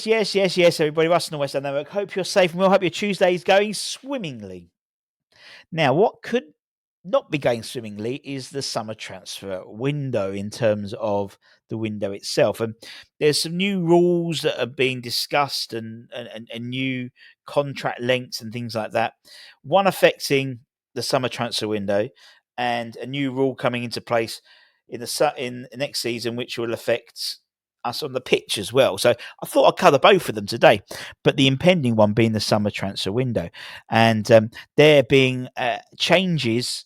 Yes, everybody. Russ and the West End Network. Hope you're safe and well. Hope your Tuesday is going swimmingly. Now, what could not be going swimmingly is the summer transfer window in terms of the window itself. And there's some new rules that are being discussed and new contract lengths and things like that. One affecting the summer transfer window and a new rule coming into place in the next season, which will affect us on the pitch as well. So I thought I'd cover both of them today, but the impending one being the summer transfer window. And there being changes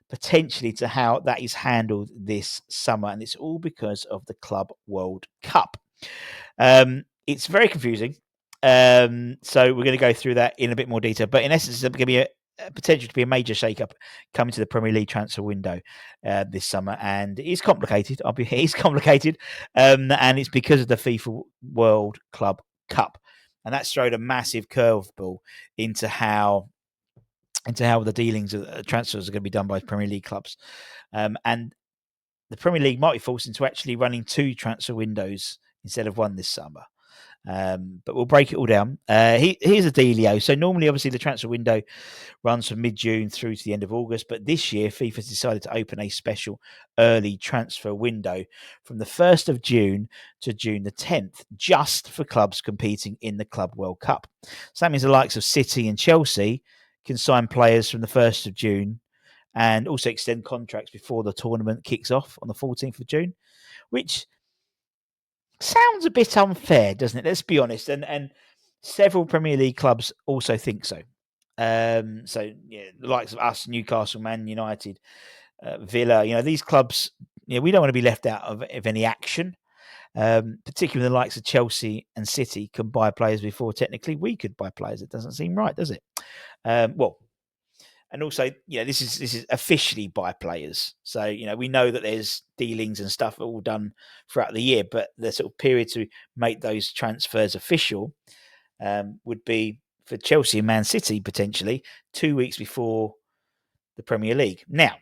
potentially to how that is handled this summer. And it's all because of the Club World Cup. It's very confusing. So we're going to go through that in a bit more detail. But in essence, it's going to be a potential to be a major shake-up coming to the Premier League transfer window this summer. And it's complicated. It's complicated. And it's because of the FIFA World Club Cup. And that's thrown a massive curveball into how the dealings of transfers are going to be done by Premier League clubs. And the Premier League might be forced into actually running 2 transfer windows instead of 1 this summer. But we'll break it all down. Here's a dealio. So normally, obviously, the transfer window runs from mid-June through to the end of August. But this year, FIFA's decided to open a special early transfer window from the 1st of June to June the 10th, just for clubs competing in the Club World Cup. So that means the likes of City and Chelsea can sign players from the 1st of June and also extend contracts before the tournament kicks off on the 14th of June, which sounds a bit unfair, doesn't it? Let's be honest. And several Premier League clubs also think so. The likes of us, Newcastle, Man United, Villa, these clubs, we don't want to be left out of any action. Particularly the likes of Chelsea and City can buy players before technically we could buy players. It doesn't seem right, does it? And also, this is officially by players. So, we know that there's dealings and stuff all done throughout the year, but the sort of period to make those transfers official would be for Chelsea and Man City potentially 2 weeks before the Premier League. Now,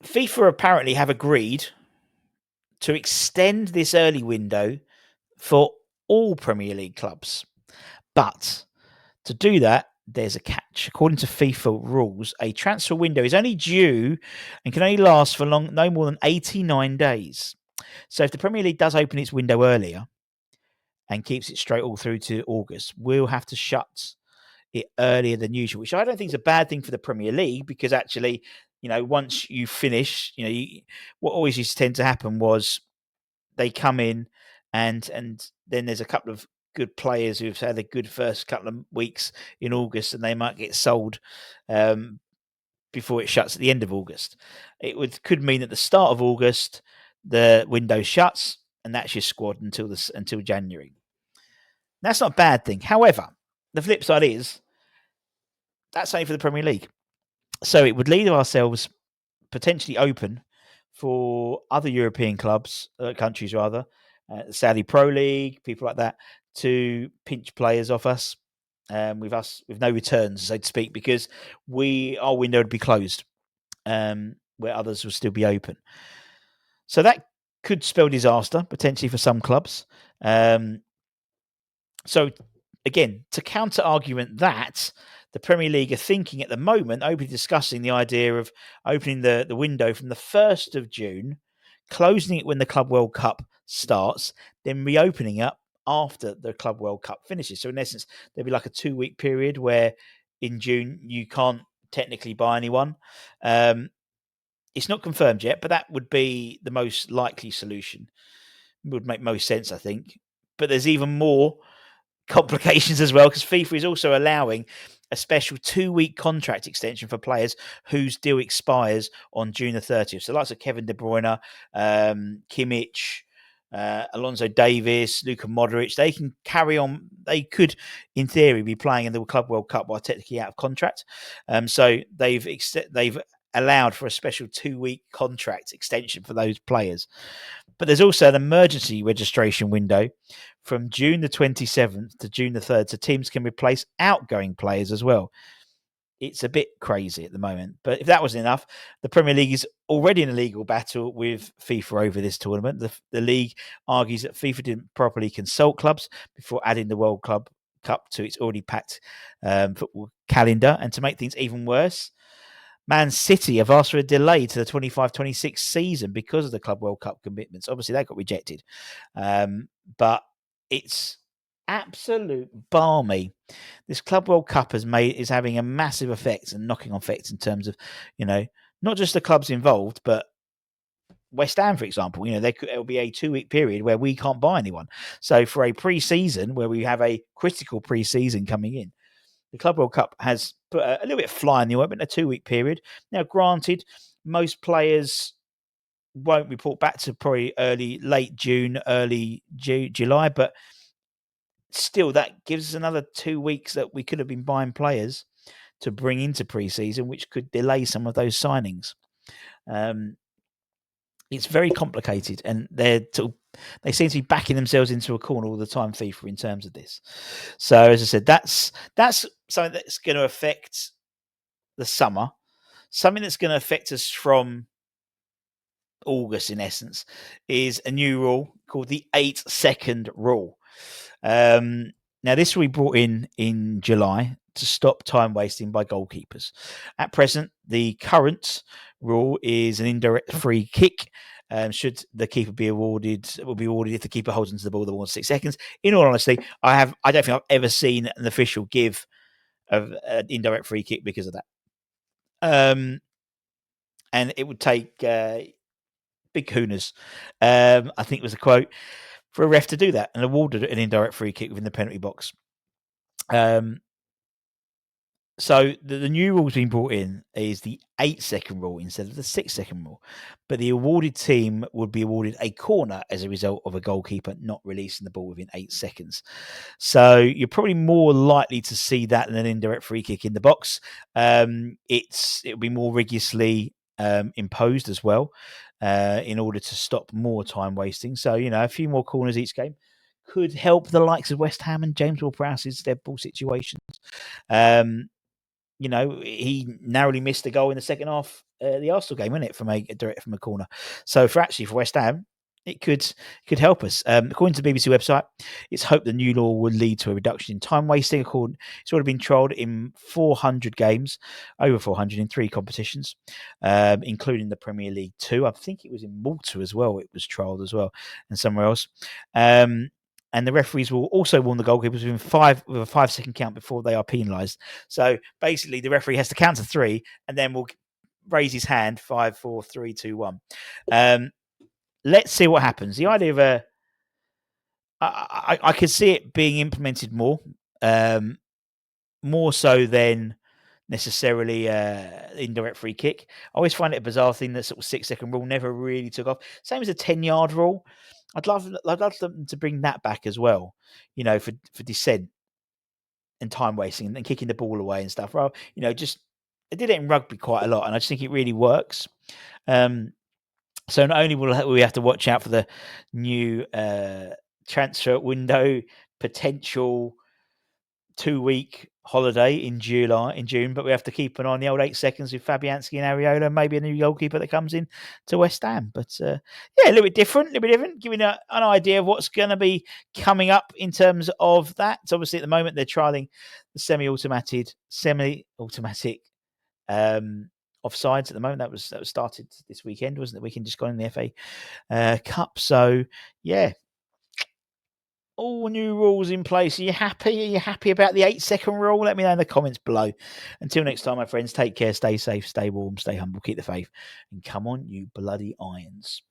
FIFA apparently have agreed to extend this early window for all Premier League clubs. But to do that, there's a catch. According to FIFA rules, a transfer window is only due and can only last for no more than 89 days. So if the Premier League does open its window earlier and keeps it straight all through to August, we'll have to shut it earlier than usual, which I don't think is a bad thing for the Premier League because actually, once you finish, what always used to tend to happen was they come in and then there's a couple of good players who've had a good first couple of weeks in August and they might get sold before it shuts at the end of August. It could mean at the start of August, the window shuts and that's your squad until January. That's not a bad thing. However, the flip side is that's only for the Premier League. So it would leave ourselves potentially open for other European countries rather, the Saudi Pro League, people like that, to pinch players off us, with no returns, so to speak, because our window would be closed, where others will still be open. So that could spell disaster potentially for some clubs. So again, to counter argument that, the Premier League are thinking at the moment, openly discussing the idea of opening the window from the 1st of June, closing it when the Club World Cup starts, then reopening it after the Club World Cup finishes. So in essence, there'll be like a 2-week period where in June you can't technically buy anyone. It's not confirmed yet, but that would be the most likely solution. It would make most sense, I think. But there's even more complications as well, because FIFA is also allowing a special 2-week contract extension for players whose deal expires on June the 30th. So lots of Kevin De Bruyne, Kimmich, Alonso Davies, Luka Modric, they can carry on. They could, in theory, be playing in the Club World Cup while technically out of contract. So they've allowed for a special 2-week contract extension for those players. But there's also an emergency registration window from June the 27th to June the 3rd, so teams can replace outgoing players as well. it's a bit crazy at the moment. But if that wasn't enough, the Premier League is already in a legal battle with FIFA over this tournament. The league argues that FIFA didn't properly consult clubs before adding the World Club Cup to its already packed football calendar. And to make things even worse, Man City have asked for a delay to the 25-26 season because of the Club World Cup commitments. Obviously, that got rejected. But it's absolute balmy. This Club World Cup is having a massive effect and knocking on effects in terms of, not just the clubs involved, but West Ham, for example. It'll be a 2-week period where we can't buy anyone. So for a pre-season where we have a critical pre-season coming in, the Club World Cup has put a little bit of fly in the ointment, a 2-week period. Now, granted, most players won't report back to probably late June, early July, but still, that gives us another 2 weeks that we could have been buying players to bring into pre-season, which could delay some of those signings. It's very complicated, and they seem to be backing themselves into a corner all the time, FIFA, in terms of this. So, as I said, that's something that's going to affect the summer. Something that's going to affect us from August, in essence, is a new rule called the 8-second rule. Now, this will be brought in July to stop time wasting by goalkeepers. At present, the current rule is an indirect free kick. Should the keeper be awarded, it will be awarded if the keeper holds onto the ball more than 6 seconds. In all honesty, I don't think I've ever seen an official give an indirect free kick because of that. And it would take big kahunas. I think it was a quote for a ref to do that and awarded an indirect free kick within the penalty box. So the new rules being brought in is the 8-second rule instead of the 6-second rule. But the awarded team would be awarded a corner as a result of a goalkeeper not releasing the ball within 8 seconds. So you're probably more likely to see that than an indirect free kick in the box. It'll be more rigorously imposed as well in order to stop more time wasting. So, a few more corners each game could help the likes of West Ham and James Ward-Prowse's dead ball situations. He narrowly missed a goal in the second half, the Arsenal game, wasn't it, from a corner. So for West Ham, it could help us. According to the BBC website, it's hoped the new law will lead to a reduction in time wasting. It's already been trialled in 400 games, over 400 in 3 competitions, including the Premier League 2. I think it was in Malta as well. It was trialled as well, and somewhere else. And the referees will also warn the goalkeepers with a 5-second count before they are penalised. So basically, the referee has to count to 3 and then will raise his hand 5, 4, 3, 2, 1. Let's see what happens. The idea of I could see it being implemented more so than necessarily indirect free kick. I always find it a bizarre thing that sort of 6-second rule never really took off. Same as a 10-yard rule. I'd love them to bring that back as well, for dissent and time wasting and kicking the ball away and stuff. Well, just I did it in rugby quite a lot, and I just think it really works. So not only will we have to watch out for the new transfer window potential 2-week holiday in June, but we have to keep an eye on the old 8 seconds with Fabianski and Areola, maybe a new goalkeeper that comes in to West Ham. But a little bit different, giving an idea of what's going to be coming up in terms of that. So obviously at the moment they're trialing the semi-automatic offsides at the moment. That was started this weekend, wasn't it? Weekend just gone in the FA Cup. So yeah. All new rules in place. Are you happy? Are you happy about the 8-second rule? Let me know in the comments below. Until next time, my friends, take care, stay safe, stay warm, stay humble, keep the faith, and come on, you bloody Irons.